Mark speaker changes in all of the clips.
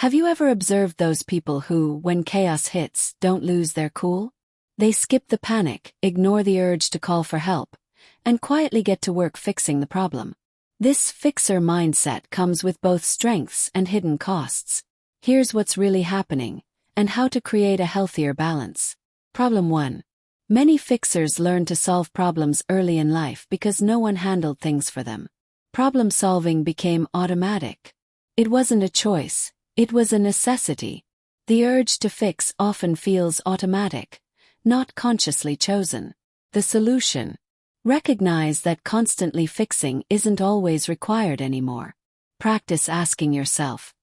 Speaker 1: Have you ever observed those people who, when chaos hits, don't lose their cool? They skip the panic, ignore the urge to call for help, and quietly get to work fixing the problem. This fixer mindset comes with both strengths and hidden costs. Here's what's really happening, and how to create a healthier balance. Problem 1. Many fixers learn to solve problems early in life because no one handled things for them. Problem solving became automatic. It wasn't a choice, it was a necessity. The urge to fix often feels automatic, not consciously chosen. The solution: recognize that constantly fixing isn't always required anymore. Practice asking yourself,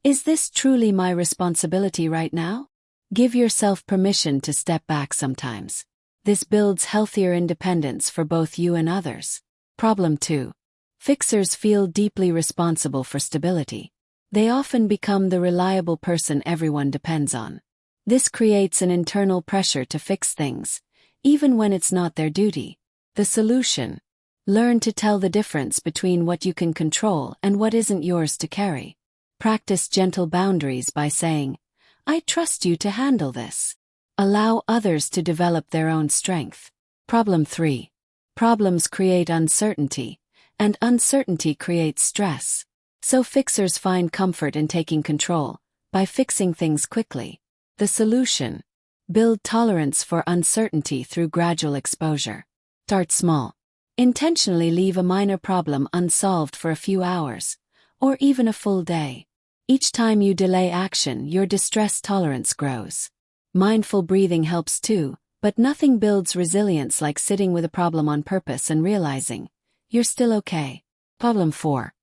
Speaker 1: is this truly my responsibility right now? Give yourself permission to step back sometimes. This builds healthier independence for both you and others. Problem 2. Fixers feel deeply responsible for stability. They often become the reliable person everyone depends on. This creates an internal pressure to fix things, even when it's not their duty. The solution: learn to tell the difference between what you can control and what isn't yours to carry. Practice gentle boundaries by saying, I trust you to handle this. Allow others to develop their own strength. Problem 3. Problems create uncertainty, and uncertainty creates stress. So fixers find comfort in taking control, by fixing things quickly. The solution: build tolerance for uncertainty through gradual exposure. Start small. Intentionally leave a minor problem unsolved for a few hours, or even a full day. Each time you delay action, your distress tolerance grows. Mindful breathing helps too, but nothing builds resilience like sitting with a problem on purpose and realizing you're still okay. Problem 4.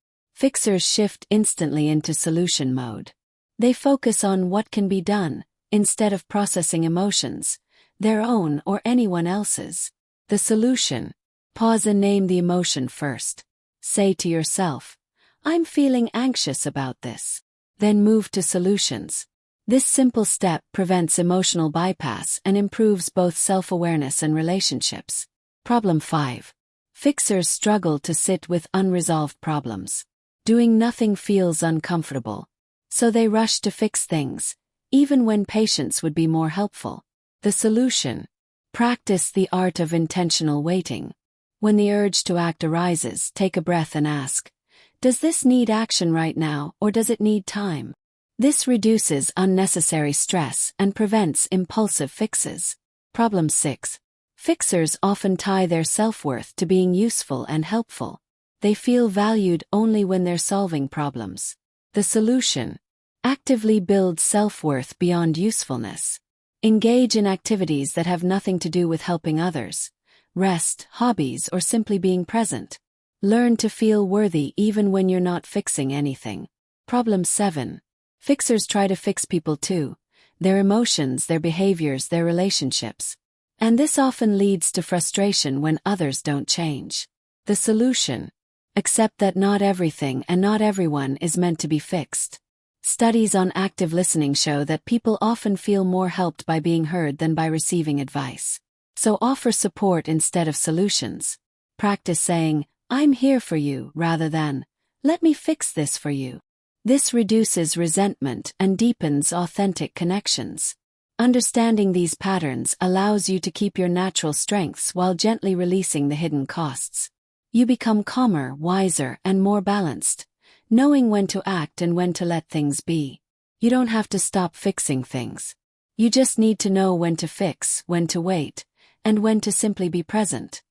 Speaker 1: Fixers shift instantly into solution mode. They focus on what can be done, instead of processing emotions, their own or anyone else's. The solution: pause and name the emotion first. Say to yourself, I'm feeling anxious about this. Then move to solutions. This simple step prevents emotional bypass and improves both self-awareness and relationships. Problem 5. Fixers struggle to sit with unresolved problems. Doing nothing feels uncomfortable, so they rush to fix things, even when patience would be more helpful. The solution: practice the art of intentional waiting. When the urge to act arises, take a breath and ask, does this need action right now, or does it need time? This reduces unnecessary stress and prevents impulsive fixes. Problem 6. Fixers often tie their self-worth to being useful and helpful. They feel valued only when they're solving problems. The solution: actively build self-worth beyond usefulness. Engage in activities that have nothing to do with helping others. Rest, hobbies, or simply being present. Learn to feel worthy even when you're not fixing anything. Problem 7. Fixers try to fix people too. Their emotions, their behaviors, their relationships. And this often leads to frustration when others don't change. The solution: accept that not everything and not everyone is meant to be fixed. Studies on active listening show that people often feel more helped by being heard than by receiving advice. So offer support instead of solutions. Practice saying, I'm here for you, rather than, let me fix this for you. This reduces resentment and deepens authentic connections. Understanding these patterns allows you to keep your natural strengths while gently releasing the hidden costs. You become calmer, wiser, and more balanced, knowing when to act and when to let things be. You don't have to stop fixing things. You just need to know when to fix, when to wait, and when to simply be present.